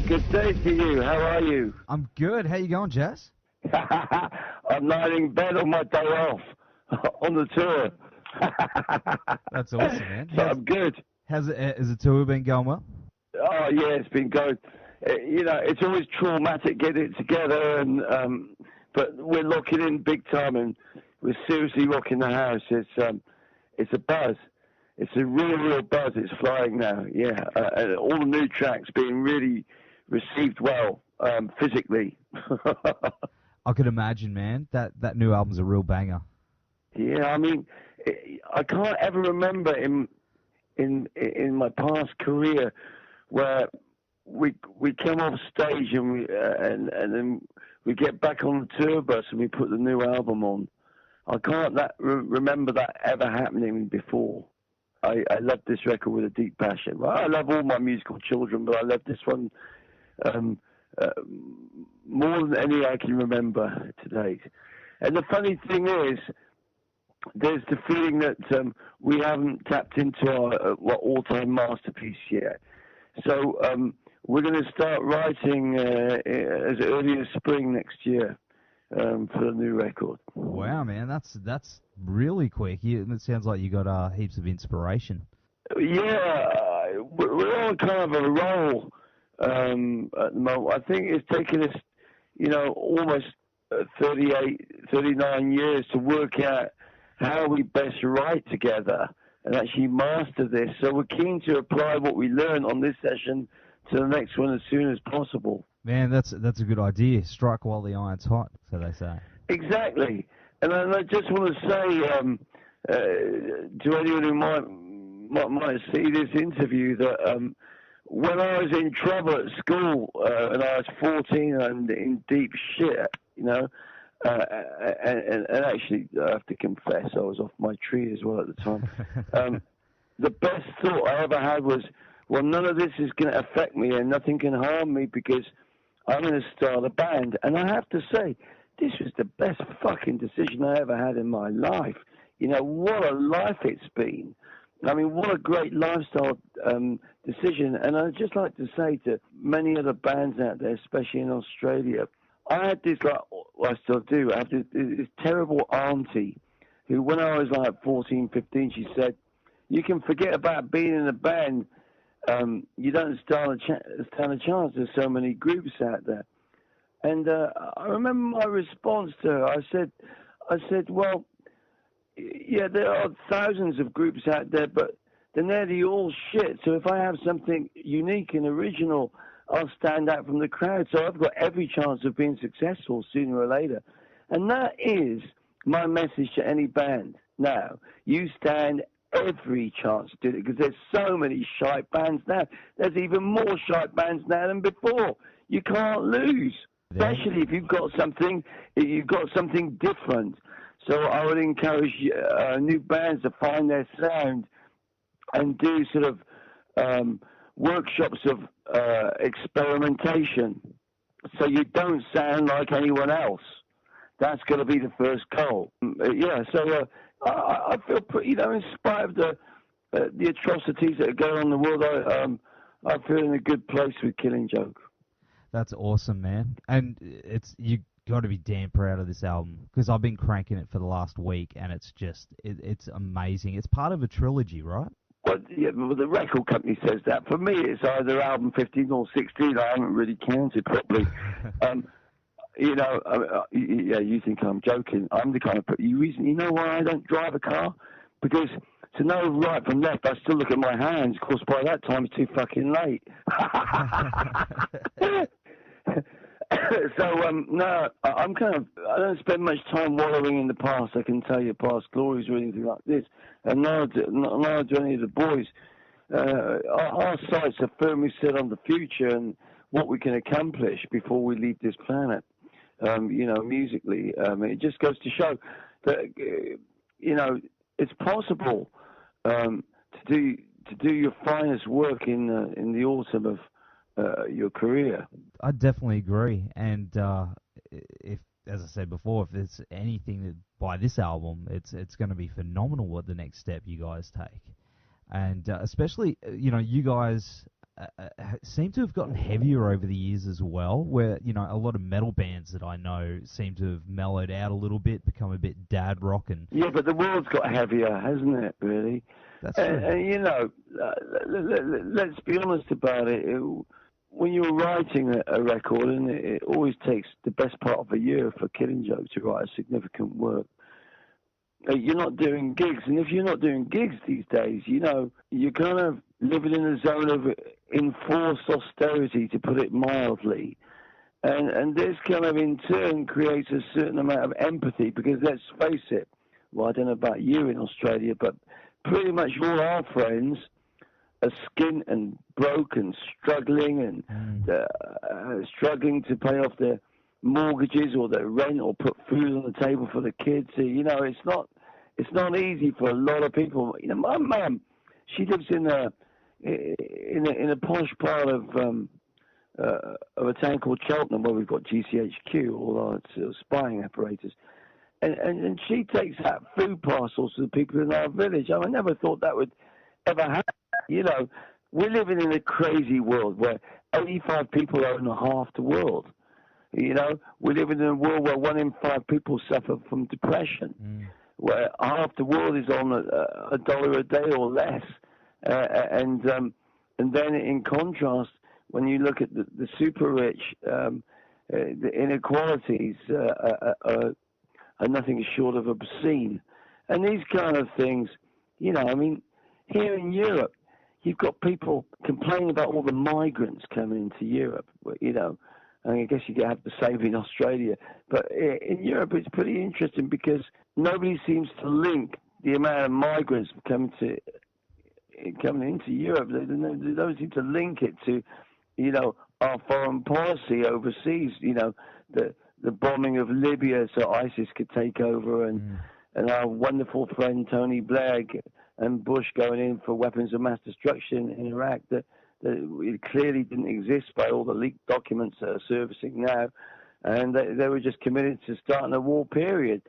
Good day to you. How are you? I'm good. How you going, Jaz? I'm lying in bed on my day off on the tour. That's awesome, man. So I'm good. Has the tour been going well? Oh yeah, it's been going. It's always traumatic getting it together, and but we're locking in big time, and we're seriously rocking the house. It's a buzz. It's a real buzz. It's flying now. Yeah, and all the new tracks being really received well physically. I could imagine, man. That new album's a real banger. Yeah, I mean, I can't ever remember in my past career where we come off stage and then we get back on the tour bus and we put the new album on. I can't remember that ever happening before. I love this record with a deep passion. Well, I love all my musical children, but I love this one more than any I can remember to date. And the funny thing is, there's the feeling that we haven't tapped into our all-time masterpiece yet. So we're going to start writing as early as spring next year for the new record. Wow, man, that's really quick. It sounds like you got heaps of inspiration. Yeah, we're on kind of a roll at the moment. I think it's taken us, almost 39 years to work out how we best write together and actually master this. So we're keen to apply what we learn on this session to the next one as soon as possible. Man, that's a good idea. Strike while the iron's hot, so they say. Exactly. And I just want to say to anyone who might see this interview that when I was in trouble at school and I was 14 and in deep shit, and actually I have to confess I was off my tree as well at the time. The best thought I ever had was, well, none of this is going to affect me and nothing can harm me because I'm going to start a band. And I have to say, this was the best fucking decision I ever had in my life. What a life it's been. I mean, what a great lifestyle decision. And I'd just like to say to many other bands out there, especially in Australia, I had this, I still do, I have this terrible auntie who, when I was like 14, 15, she said, you can forget about being in a band. You don't stand a chance. There's so many groups out there. And I remember my response to her. I said, well, yeah, there are thousands of groups out there, but they're nearly all shit. So if I have something unique and original, I'll stand out from the crowd. So I've got every chance of being successful sooner or later. And that is my message to any band. Now, you stand every chance to do it because there's so many shite bands now. There's even more shite bands now than before. You can't lose, especially if you've got something different. So I would encourage new bands to find their sound and do sort of workshops of experimentation so you don't sound like anyone else. That's going to be the first goal. So I feel pretty, in spite of the atrocities that are going on in the world, I feel in a good place with Killing Joke. That's awesome, man. And you got to be damn proud of this album because I've been cranking it for the last week, and it's just it's amazing. It's part of a trilogy, right? Well, yeah, the record company says that. For me, it's either album 15 or 16. I haven't really counted properly. You think I'm joking. I'm the kind of reason. You know why I don't drive a car? Because to know right from left, I still look at my hands. Of course, by that time, it's too fucking late. So, no, I don't spend much time wallowing in the past. I can tell you past glories or anything like this. And neither do any of the boys. Our sights are firmly set on the future and what we can accomplish before we leave this planet. Musically, it just goes to show that it's possible to do your finest work in the autumn of your career. I definitely agree, and if, as I said before, if there's anything by this album, it's going to be phenomenal what the next step you guys take, and especially you guys seem to have gotten heavier over the years as well, where, a lot of metal bands that I know seem to have mellowed out a little bit, become a bit dad rock. And yeah, but the world's got heavier, hasn't it, really? that's true. And let's be honest about it. When you're writing a record, and it always takes the best part of a year for Killing Joke to write a significant work, you're not doing gigs. And if you're not doing gigs these days, you're kind of living in a zone of enforced austerity, to put it mildly. And this kind of, in turn, creates a certain amount of empathy, because let's face it, well, I don't know about you in Australia, but pretty much all our friends are skint and broke and struggling and struggling to pay off their mortgages or their rent or put food on the table for the kids. So, it's not easy for a lot of people. My mum, she lives in a posh part of a town called Cheltenham, where we've got GCHQ, all our sort of spying apparatus. And she takes out food parcels to the people in our village. I never thought that would ever happen. We're living in a crazy world where 85 people own half the world. We're living in a world where 1 in 5 people suffer from depression, where half the world is on $1 a day or less. And then in contrast, when you look at the super rich, the inequalities are nothing short of obscene. And these kind of things, here in Europe, you've got people complaining about all the migrants coming into Europe, I guess you have the same in Australia. But in Europe, it's pretty interesting, because nobody seems to link the amount of migrants coming into Europe. They don't seem to link it to, our foreign policy overseas. The bombing of Libya so ISIS could take over, and our wonderful friend Tony Blair and Bush going in for weapons of mass destruction in Iraq that it clearly didn't exist by all the leaked documents that are surfacing now, and they were just committed to starting a war period.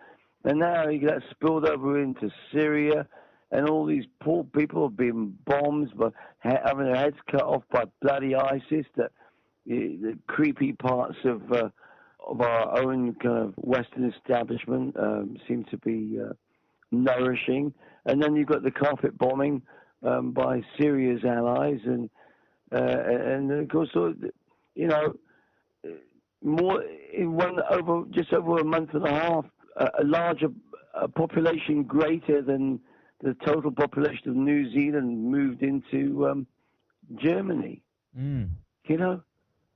And now that's spilled over into Syria, and all these poor people have been bombed, but having their heads cut off by bloody ISIS. The creepy parts of our own kind of Western establishment seem to be nourishing. And then you've got the carpet bombing by Syria's allies, and of course, more in just over a month and a half, a larger population greater than the total population of New Zealand moved into Germany. In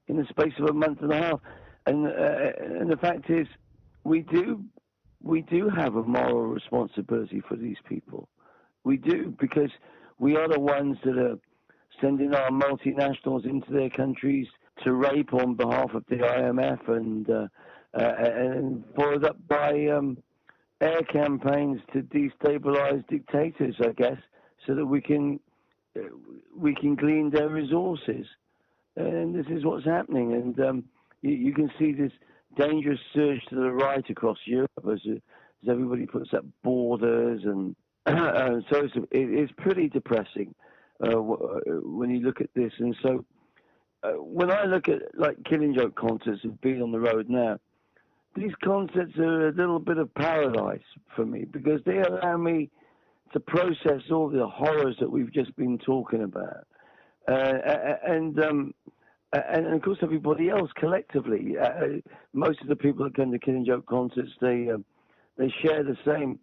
the space of a month and a half, and the fact is, we do have a moral responsibility for these people. We do, because we are the ones that are sending our multinationals into their countries to rape on behalf of the IMF, and followed up by air campaigns to destabilize dictators, I guess, so that we can glean their resources. And this is what's happening. And you can see this dangerous surge to the right across Europe as everybody puts up borders, and so it's pretty depressing when you look at this. And so when I look at Killing Joke concerts and being on the road now, these concerts are a little bit of paradise for me, because they allow me to process all the horrors that we've just been talking about, and of course everybody else collectively. Most of the people that come to Killing Joke concerts, they share the same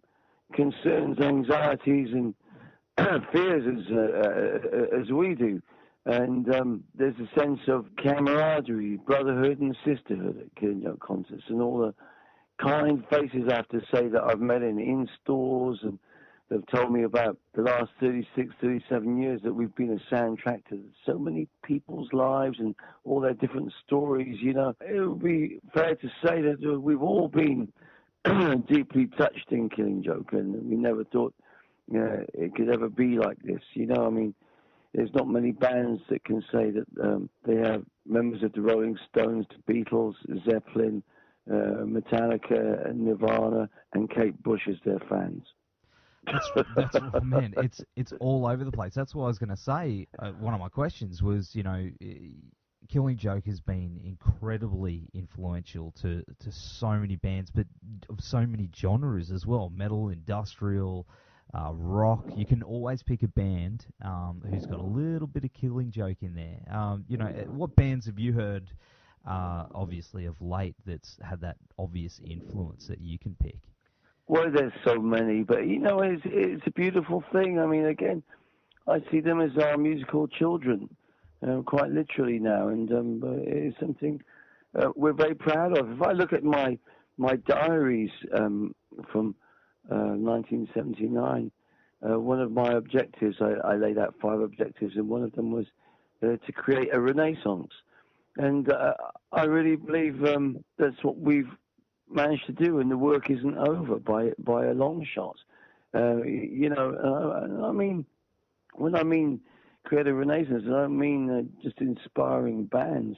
concerns, anxieties, and fears as we do. And there's a sense of camaraderie, brotherhood, and sisterhood at Killing Joke concerts, and all the kind faces, I have to say, that I've met in stores, and they've told me about the last 36, 37 years that we've been a soundtrack to so many people's lives and all their different stories. It would be fair to say that we've all been deeply touched in Killing Joke, and we never thought it could ever be like this. There's not many bands that can say that they have members of the Rolling Stones, the Beatles, Zeppelin, Metallica, Nirvana, and Kate Bush as their fans. That's man. It's all over the place. That's what I was going to say. One of my questions was, Killing Joke has been incredibly influential to so many bands, but of so many genres as well. Metal, industrial, rock. You can always pick a band who's got a little bit of Killing Joke in there. What bands have you heard, obviously, of late that's had that obvious influence that you can pick? Well, there's so many, but it's a beautiful thing. I mean, again, I see them as our musical children, quite literally now, and it is something we're very proud of. If I look at my diaries from 1979, one of my objectives, I laid out 5 objectives, and one of them was to create a renaissance. And I really believe that's what we've managed to do, and the work isn't over by a long shot. I mean, when I mean create a renaissance, I don't mean just inspiring bands.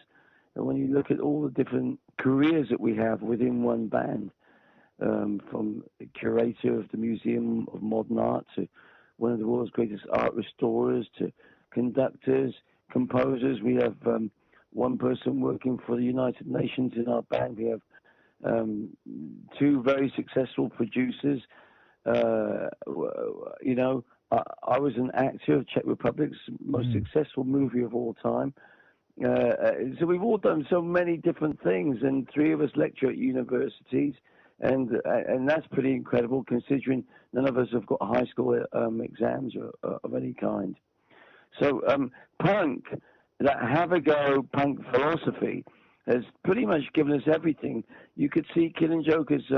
And when you look at all the different careers that we have within one band, from the curator of the Museum of Modern Art to one of the world's greatest art restorers to conductors, composers. We have one person working for the United Nations in our band. We have 2 very successful producers. I was an actor of Czech Republic's most successful movie of all time. So we've all done so many different things, and 3 of us lecture at universities, and that's pretty incredible considering none of us have got high school exams of any kind. So punk, that have-a-go punk philosophy, has pretty much given us everything. You could see Killing Joke as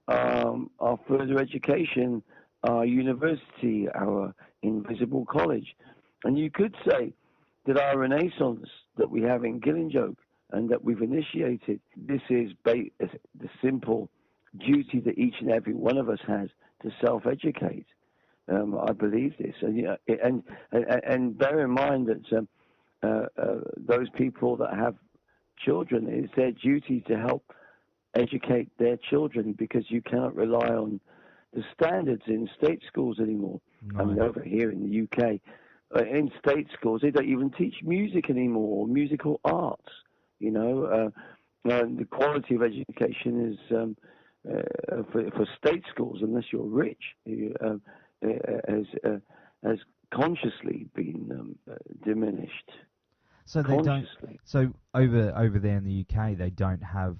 our further education, our university, our invisible college. And you could say that our renaissance that we have in Killing Joke and that we've initiated, this is the simple duty that each and every one of us has to self-educate. I believe this. And bear in mind that those people that have children, it's their duty to help educate their children, because you cannot rely on the standards in state schools anymore. No. I mean, over here in the UK, in state schools, they don't even teach music anymore, or musical arts. The quality of education is for state schools, unless you're rich, has consciously been diminished. So they don't. So over there in the UK, they don't have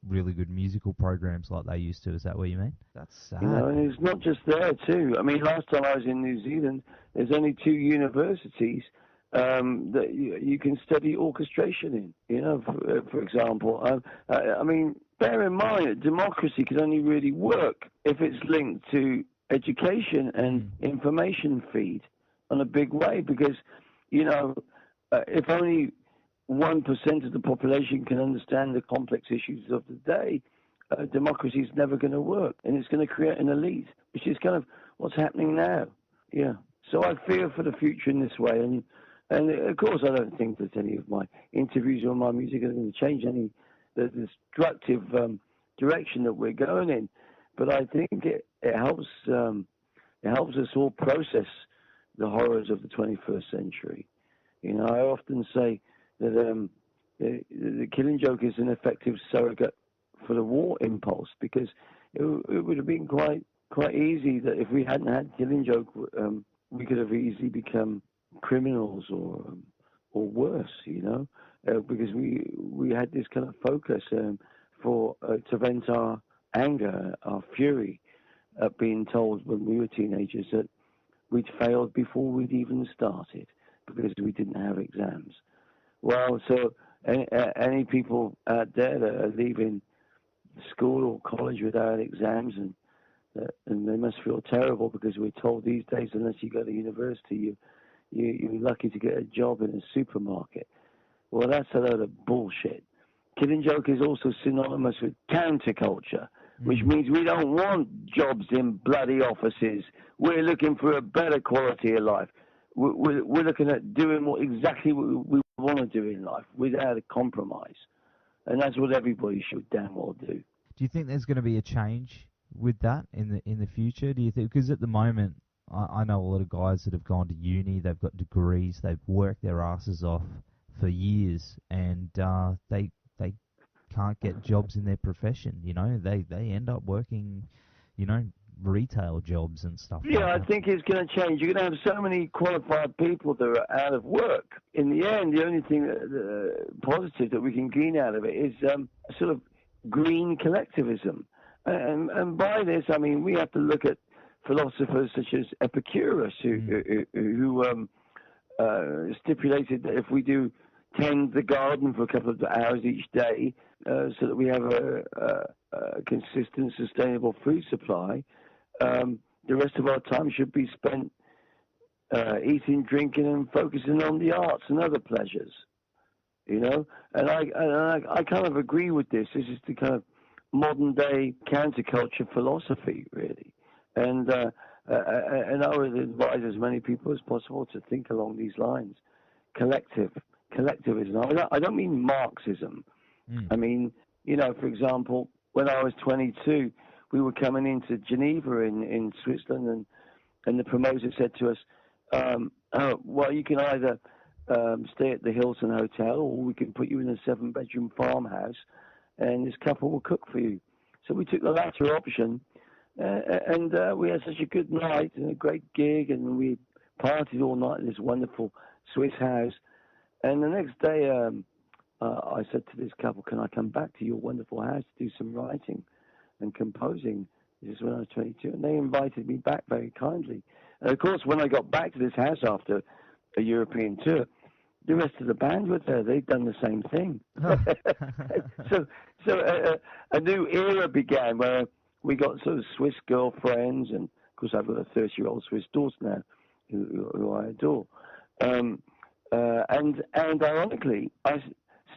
really good musical programs like they used to. Is that what you mean? That's sad. And it's not just there too. I mean, last time I was in New Zealand, there's only 2 universities that you can study orchestration in. For example, I mean, bear in mind that democracy can only really work if it's linked to education and information feed on a big way, because if only 1% of the population can understand the complex issues of the day, democracy is never going to work, and it's going to create an elite, which is kind of what's happening now. Yeah. So I fear for the future in this way, and of course I don't think that any of my interviews or my music are going to change the destructive direction that we're going in. But I think it helps us all process the horrors of the 21st century. I often say that the Killing Joke is an effective surrogate for the war impulse, because it would have been quite easy that if we hadn't had Killing Joke, we could have easily become criminals or worse, because we had this kind of focus to vent our anger, our fury at being told when we were teenagers that we'd failed before we'd even started because we didn't have exams. Well, so any people out there that are leaving school or college without exams, and they must feel terrible, because we're told these days unless you go to university, you're lucky to get a job in a supermarket. Well, that's a load of bullshit. Killing Joke is also synonymous with counterculture, which means we don't want jobs in bloody offices. We're looking for a better quality of life. We're looking at doing exactly what we want to do in life without a compromise. And that's what everybody should damn well do. Do you think there's going to be a change with that in the future? Do you think? Because at the moment, I know a lot of guys that have gone to uni, they've got degrees, they've worked their asses off for years, and they can't get jobs in their profession. You know, they end up working, you know, retail jobs and stuff like that. Yeah, I think it's going to change. You're going to have so many qualified people that are out of work. In the end, the only thing positive that we can glean out of it is sort of green collectivism. And by this, I mean, we have to look at philosophers such as Epicurus, who stipulated that if we do tend the garden for a couple of hours each day, so that we have a consistent, sustainable food supply, the rest of our time should be spent eating, drinking, and focusing on the arts and other pleasures. You know, and I kind of agree with this. This is the kind of modern day counterculture philosophy, really. And I would advise as many people as possible to think along these lines. Collectivism. I don't mean Marxism. I mean, you know, for example, when I was 22, we were coming into Geneva in Switzerland, and the promoter said to us, well, you can either stay at the Hilton Hotel, or we can put you in a 7-bedroom farmhouse, and this couple will cook for you. So we took the latter option, and we had such a good night and a great gig, and we partied all night in this wonderful Swiss house. And the next day, I said to this couple, can I come back to your wonderful house to do some writing and composing? This is when I was 22, and they invited me back very kindly. And of course, when I got back to this house after a European tour, the rest of the band were there. They'd done the same thing. So a new era began where we got sort of Swiss girlfriends, and of course I've got a 30-year-old Swiss daughter now who I adore. And ironically, I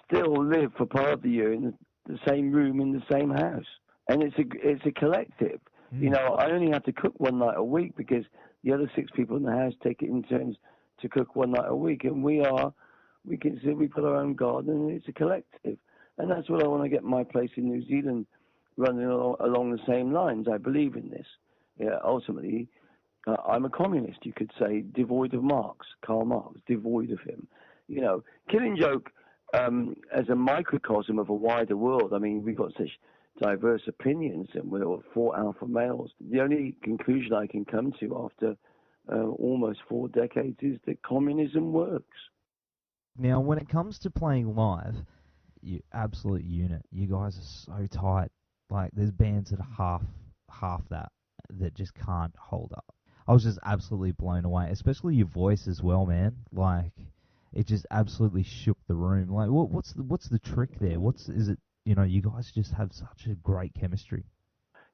still live for part of the year in the same room in the same house, and it's a collective. You know, I only have to cook one night a week because the other 6 people in the house take it in turns to cook one night a week, and we put our own garden, and it's a collective. And that's what I want to get my place in New Zealand running along the same lines. I believe in this. Yeah, ultimately, I'm a communist, you could say, devoid of Marx, Karl Marx, devoid of him. You know, Killing Joke as a microcosm of a wider world. I mean, we've got such diverse opinions, and we're 4 alpha males. The only conclusion I can come to after almost 4 decades is that communism works. Now, when it comes to playing live, you absolute unit. You guys are so tight. Like, there's bands that are half that just can't hold up. I was just absolutely blown away, especially your voice as well, man. Like, it just absolutely shook the room. Like, what's the trick there? Is it? You know, you guys just have such a great chemistry.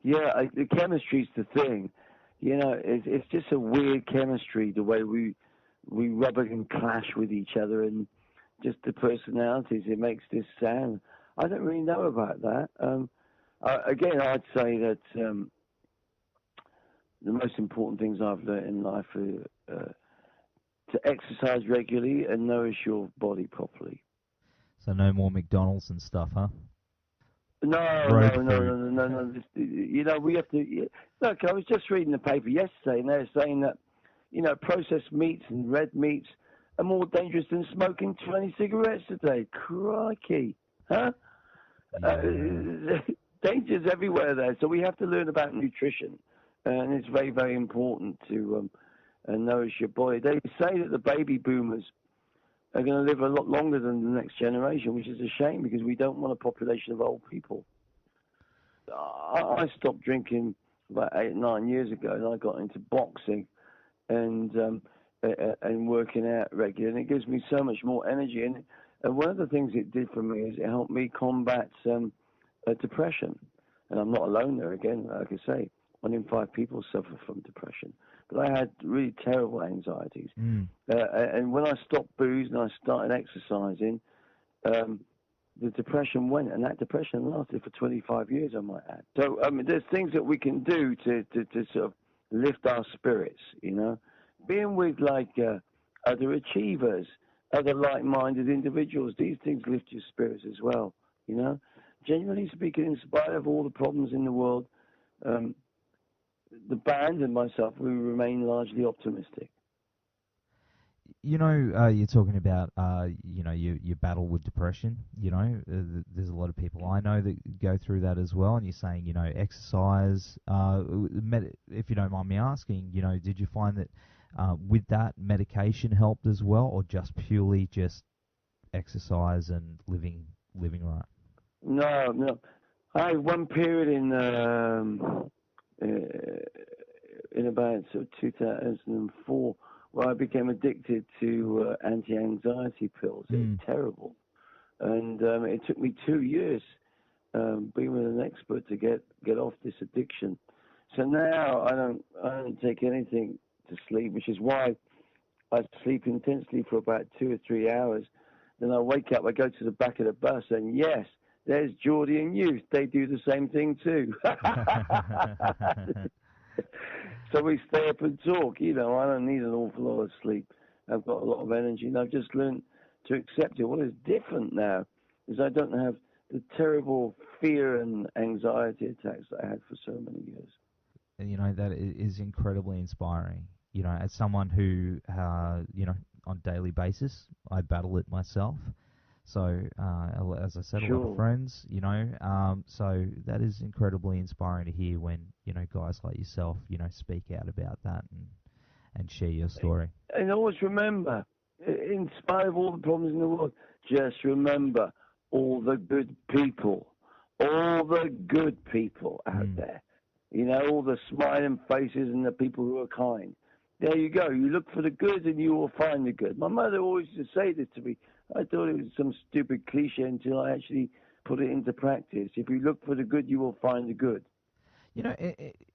Yeah, the chemistry's the thing. You know, it's just a weird chemistry, the way we rub and clash with each other, and just the personalities. It makes this sound. I don't really know about that. Again, I'd say that the most important things I've learned in life are to exercise regularly and nourish your body properly. So no more McDonald's and stuff, huh? No. You know, we have to. Look, I was just reading the paper yesterday, and they're saying that, you know, processed meats and red meats are more dangerous than smoking 20 cigarettes a day. Crikey, huh? Yeah. Danger's everywhere there, so we have to learn about nutrition, and it's very, very important to nourish your body. They say that the baby boomers are going to live a lot longer than the next generation, which is a shame because we don't want a population of old people. I stopped drinking about 8 or 9 years ago, and I got into boxing and working out regularly, and it gives me so much more energy. And one of the things it did for me is it helped me combat depression. And I'm not alone there again, like I say. 1 in 5 people suffer from depression. But I had really terrible anxieties. And when I stopped booze and I started exercising, the depression went. And that depression lasted for 25 years, I might add. So, I mean, there's things that we can do to sort of lift our spirits, you know. Being with, like, other achievers, other like-minded individuals, these things lift your spirits as well, you know. Genuinely speaking, in spite of all the problems in the world, the band and myself, we remain largely optimistic. You're talking about, your battle with depression. There's a lot of people I know that go through that as well. And you're saying, exercise. If you don't mind me asking, did you find that with that medication helped as well, or just purely just exercise and living right? No. I had one period in about sort of 2004 where I became addicted to anti-anxiety pills. It was terrible, and it took me 2 years being with an expert to get off this addiction. So now I don't take anything to sleep, which is why I sleep intensely for about 2 or 3 hours. Then I wake up, I go to the back of the bus, and yes, there's Geordie and Youth. They do the same thing too. So we stay up and talk. I don't need an awful lot of sleep. I've got a lot of energy, and I've just learned to accept it. What is different now is I don't have the terrible fear and anxiety attacks that I had for so many years. And, that is incredibly inspiring. As someone who, on a daily basis, I battle it myself. So, as I said, a lot of friends, so that is incredibly inspiring to hear when, guys like yourself, speak out about that and share your story. And always remember, in spite of all the problems in the world, just remember all the good people out there. All the smiling faces and the people who are kind. There you go. You look for the good and you will find the good. My mother always used to say this to me. I thought it was some stupid cliche until I actually put it into practice. If you look for the good, you will find the good.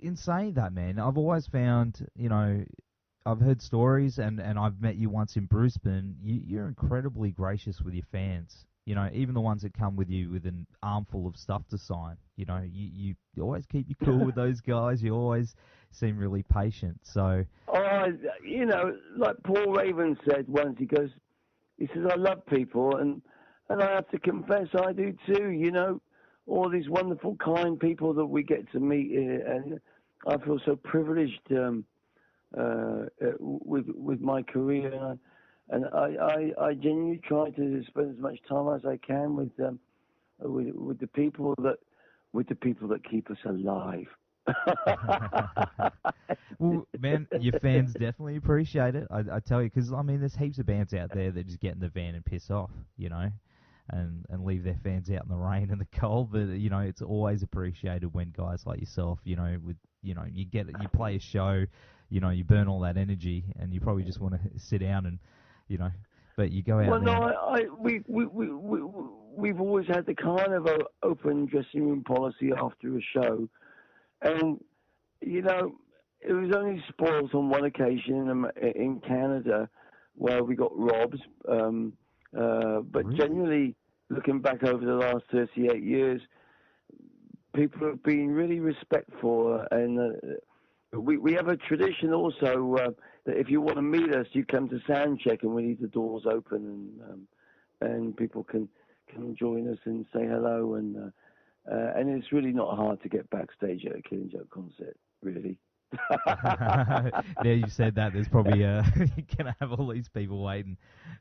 In saying that, man, I've always found, I've heard stories and I've met you once in Brisbane. You're incredibly gracious with your fans. Even the ones that come with you with an armful of stuff to sign. You always keep you cool with those guys. You always seem really patient. So, like Paul Raven said once, he says, I love people, and I have to confess I do too, all these wonderful, kind people that we get to meet, and I feel so privileged with my career, and I genuinely try to spend as much time as I can with the people that keep us alive. Well, man, your fans definitely appreciate it. I tell you, because there's heaps of bands out there that just get in the van and piss off, and leave their fans out in the rain and the cold. But it's always appreciated when guys like yourself, you get it, you play a show, you burn all that energy, and you probably just want to sit down and, but you go out there. Well, we've always had the kind of open dressing room policy after a show, and it was only spoiled on one occasion in Canada where we got robbed. But really? Generally, looking back over the last 38 years, people have been really respectful. And we have a tradition also that if you want to meet us, you come to sound check and we leave the doors open and people can join us and say hello. And it's really not hard to get backstage at a Killing Joke concert, really. Now you've said that, there's probably you're gonna have all these people waiting.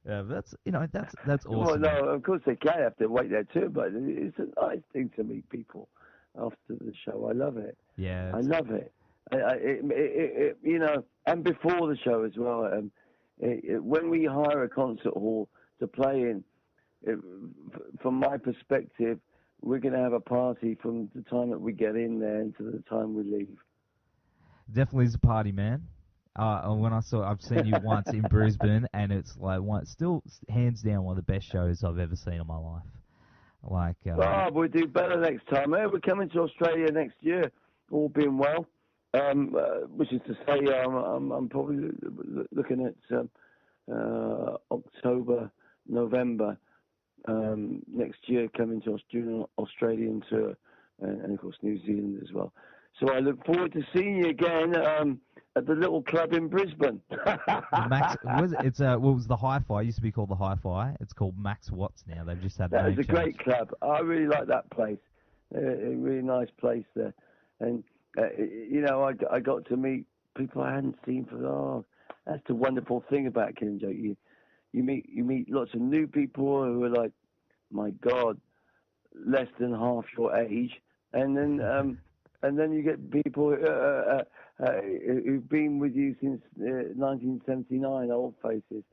That's awesome. Well, no, of course they can have to wait there too, but it's a nice thing to meet people after the show. I love it. Yeah, I love it. And before the show as well. When we hire a concert hall to play in, from my perspective, we're going to have a party from the time that we get in there until the time we leave. Definitely is a party, man. I've seen you once in Brisbane, and it's like still hands down one of the best shows I've ever seen in my life. We'll do better next time. We're coming to Australia next year, all being well. Which is to say, I'm probably looking at October, November next year, coming to doing an Australian tour, and of course New Zealand as well. So I look forward to seeing you again at the little club in Brisbane. Max, what was the Hi-Fi? It used to be called the Hi-Fi. It's called Max Watts now. They've just had that is a great club. I really like that place. A really nice place there. And I got to meet people I hadn't seen for that's the wonderful thing about Killing Joke. You meet lots of new people who are like, my God, less than half your age, and then you get people who've been with you since 1979, old faces,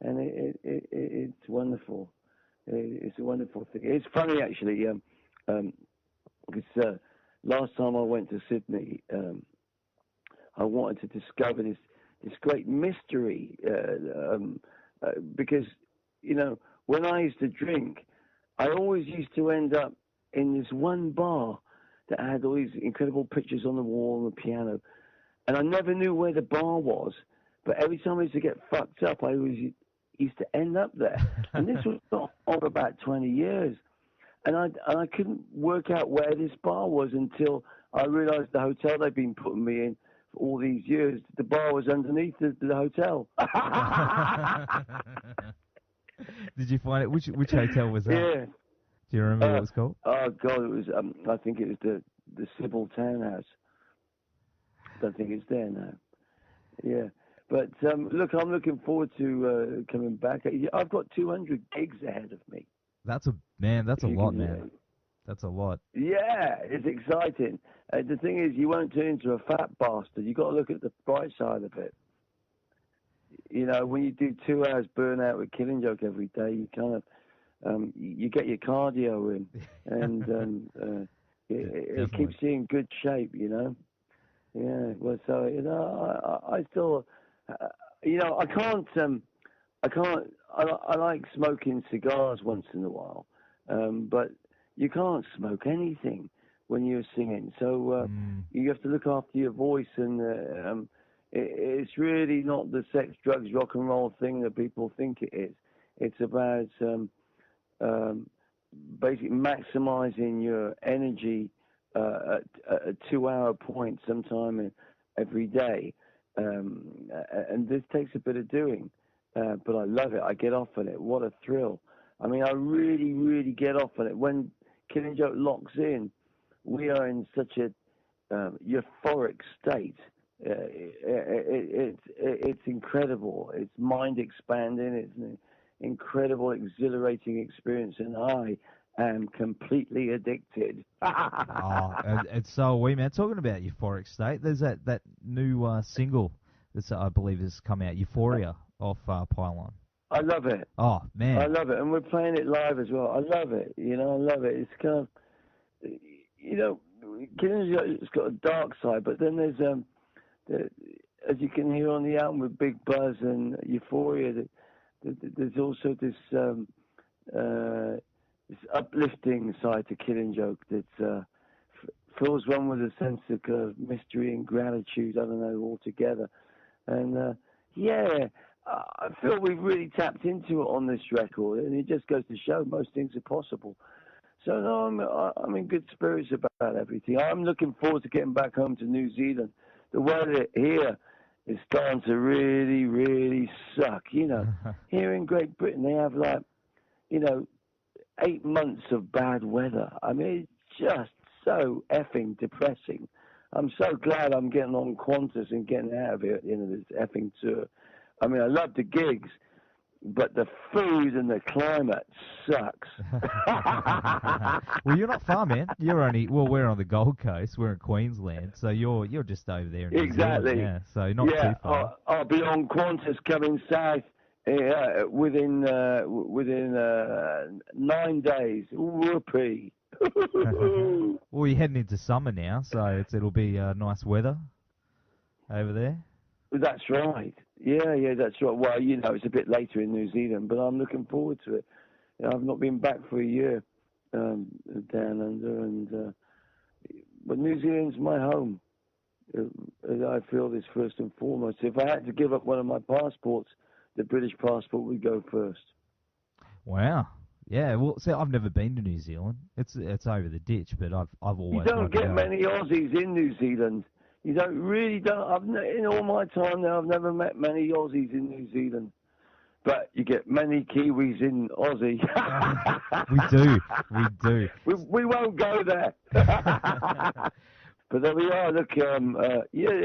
and it's wonderful. It's a wonderful thing. It's funny actually, because last time I went to Sydney, I wanted to discover this great mystery, because when I used to drink, I always used to end up in this one bar that had all these incredible pictures on the wall and the piano, and I never knew where the bar was. But every time I used to get fucked up, I always used to end up there. And this was for about 20 years, and I couldn't work out where this bar was until I realised the hotel they'd been putting me in for all these years. The bar was underneath the hotel. Did you find it? Which hotel was that? Yeah. Do you remember what it was called? Oh God, it was. I think it was the Sybil Townhouse. I don't think it's there now. Yeah, but look, I'm looking forward to coming back. I've got 200 gigs ahead of me. That's a lot, man. That's a lot. Yeah, it's exciting. The thing is, you won't turn into a fat bastard. You got to look at the bright side of it. When you do 2 hours burnout with Killing Joke every day, you kind of you get your cardio in, and it keeps you in good shape. Yeah. Well, so I still, I can't. I like smoking cigars once in a while, but you can't smoke anything when you're singing. So you have to look after your voice, and it's really not the sex, drugs, rock and roll thing that people think it is. It's about basically maximizing your energy at a 2-hour point sometime every day. And this takes a bit of doing, but I love it. I get off on it. What a thrill. I mean, I really, really get off on it. When Killing Joke locks in, we are in such a euphoric state. It's incredible. It's mind expanding. It's an incredible, exhilarating experience, and I am completely addicted. And so are we, man. Talking about euphoric state, there's that new single that I believe has come out, Euphoria, off Pylon. I love it. Oh, man. I love it, and we're playing it live as well. I love it. I love it. It's kind of, Killing Joke's got a dark side, but then there's as you can hear on the album with Big Buzz and Euphoria, there's also this uplifting side to Killing Joke that fills one with a sense of mystery and gratitude, I don't know, altogether. And I feel we've really tapped into it on this record, and it just goes to show most things are possible. So no, I'm in good spirits about everything. I'm looking forward to getting back home to New Zealand. The weather here is starting to really, really suck. Here in Great Britain, they have 8 months of bad weather. I mean, it's just so effing depressing. I'm so glad I'm getting on Qantas and getting out of here at the end of this effing tour. I mean, I love the gigs, but the food and the climate sucks. Well, you're not far, man. We're on the Gold Coast. We're in Queensland, so you're just over there in New Zealand. Yeah, so not too far. I'll be on Qantas coming south within 9 days. Whoopee. Well, you're heading into summer now, so it'll be nice weather over there. That's right. Yeah, that's right. Well, it's a bit later in New Zealand, but I'm looking forward to it. I've not been back for a year down under, but New Zealand's my home. I feel this first and foremost. If I had to give up one of my passports, the British passport would go first. Wow. Yeah, well, see, I've never been to New Zealand. It's over the ditch, but I've always. You don't get many Aussies in New Zealand. You don't. In all my time now, I've never met many Aussies in New Zealand. But you get many Kiwis in Aussie. We do. We won't go there. But there we are. Look, yeah,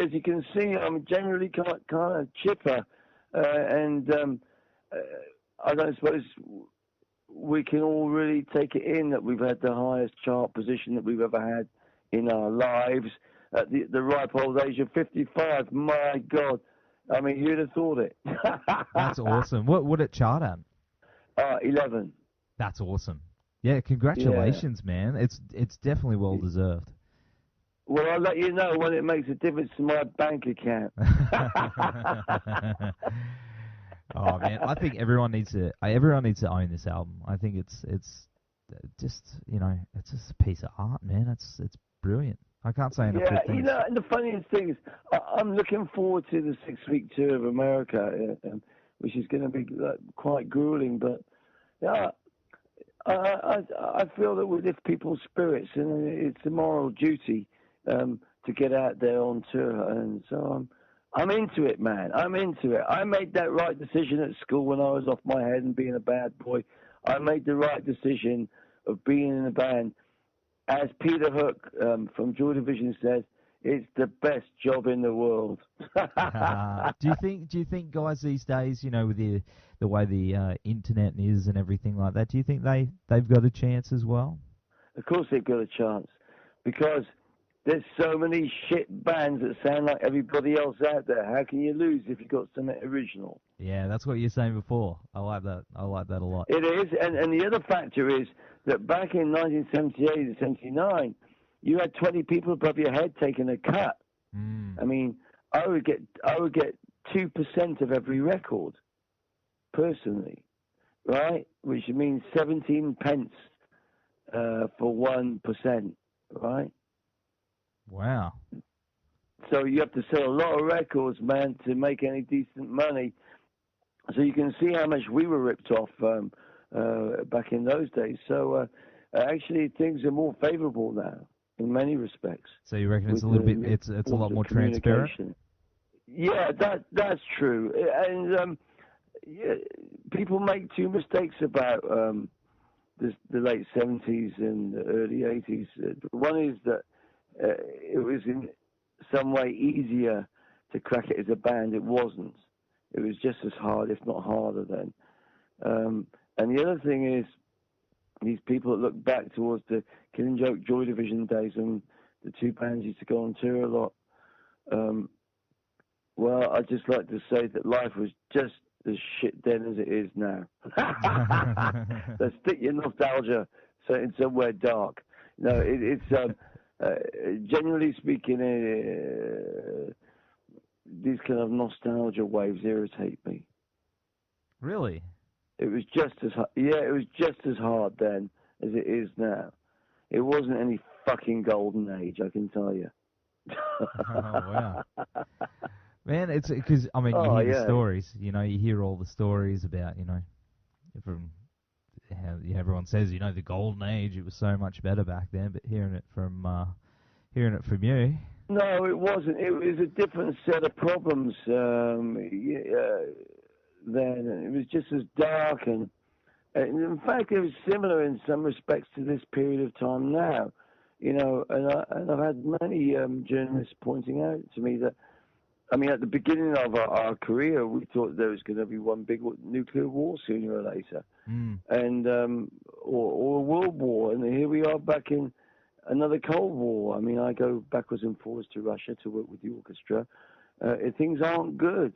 as you can see, I'm generally kind of chipper, and I don't suppose we can all really take it in that we've had the highest chart position that we've ever had in our lives at the ripe old age of 55. My God, I mean, who'd have thought it? That's awesome. What would it chart at? 11. That's awesome. Yeah, congratulations, man. It's definitely well deserved. Well, I'll let you know when it makes a difference to my bank account. Oh man, I think everyone needs to own this album. I think it's just it's just a piece of art, man. It's brilliant. I can't say enough good things. And the funniest thing is, I'm looking forward to the 6-week tour of America, which is going to be quite grueling. But yeah, I feel that we lift people's spirits, and it's a moral duty to get out there on tour. And so I'm into it, man. I'm into it. I made that right decision at school when I was off my head and being a bad boy. I made the right decision of being in a band. As Peter Hook from Joy Division said, it's the best job in the world. Do you think guys these days, with the way the internet is and everything like that, do you think they've got a chance as well? Of course they've got a chance, because there's so many shit bands that sound like everybody else out there. How can you lose if you've got something original? Yeah, that's what you were saying before. I like that a lot. It is, and the other factor is that back in 1978 and 79, you had 20 people above your head taking a cut. I mean, I would get 2% of every record, personally, right? Which means 17 pence for 1%, right? Wow. So you have to sell a lot of records, man, to make any decent money. So you can see how much we were ripped off back in those days. So actually, things are more favourable now in many respects. So you reckon it's a little bit, it's a lot more transparent? Yeah, that's true. And people make two mistakes about the late 70s and the early 80s. One is that it was in some way easier to crack it as a band. It wasn't. It was just as hard, if not harder then. And the other thing is, these people that look back towards the Killing Joke Joy Division days and the two bands used to go on tour a lot. Well, I'd just like to say that life was just as shit then as it is now. So stick your nostalgia in somewhere dark. No, it's generally speaking, these kind of nostalgia waves irritate me. Really? It was just as it was just as hard then as it is now. It wasn't any fucking golden age, I can tell you. Oh wow, man! It's because you hear the stories. You hear all the stories about from how everyone says the golden age. It was so much better back then. But hearing it from you. No, it wasn't. It was a different set of problems then. It was just as dark, and in fact, it was similar in some respects to this period of time now. And I've had many journalists pointing out to me that, at the beginning of our career, we thought there was going to be one big nuclear war sooner or later, and or a world war, and here we are back in another Cold War. I go backwards and forwards to Russia to work with the orchestra. Things aren't good.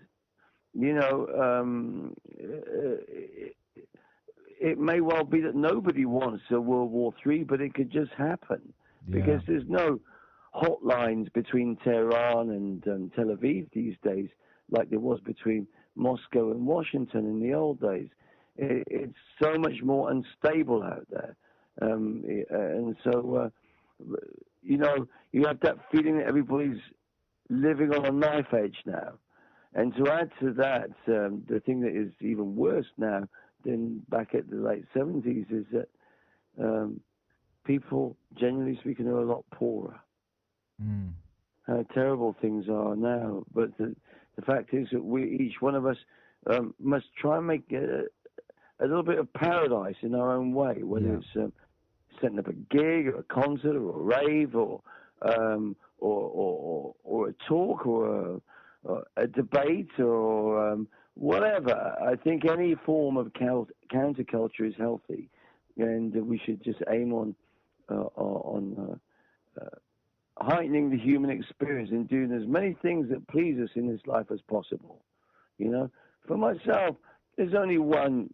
It may well be that nobody wants a World War III, but it could just happen because there's no hotlines between Tehran and Tel Aviv these days like there was between Moscow and Washington in the old days. It's so much more unstable out there. And so, you have that feeling that everybody's living on a knife edge now. And to add to that, the thing that is even worse now than back at the late 70s is that people, generally speaking, are a lot poorer. How terrible things are now. But the fact is that each one of us must try and make a little bit of paradise in our own way, whether it's setting up a gig or a concert or a rave or or a talk or a debate or whatever. I think any form of counterculture is healthy, and we should just aim on heightening the human experience and doing as many things that please us in this life as possible. You know, for myself, there's only one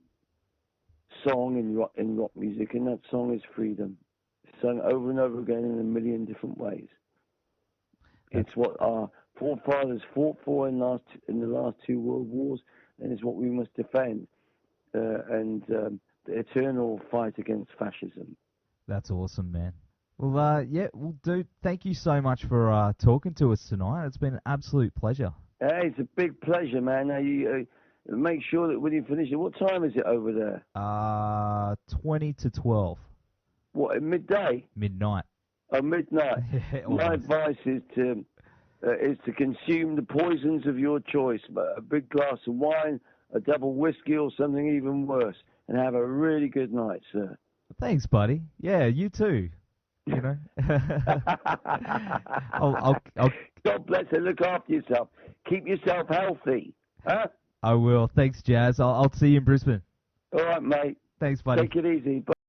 song in rock music, and that song is freedom. It's sung over and over again in a million different ways. It's what our forefathers fought for in the last two world wars, and it's what we must defend. And the eternal fight against fascism. That's awesome, man. Well, dude, thank you so much for talking to us tonight. It's been an absolute pleasure. Hey, it's a big pleasure, man. Now, you make sure that when you finish it, what time is it over there? 20 to 12. What, at midday? Midnight. Oh, midnight. My advice is to consume the poisons of your choice. A big glass of wine, a double whiskey, or something even worse, and have a really good night, sir. Thanks, buddy. Yeah, you too. You know. I'll God bless you. Look after yourself. Keep yourself healthy. Huh? I will. Thanks, Jazz. I'll see you in Brisbane. All right, mate. Thanks, buddy. Take it easy. Bye.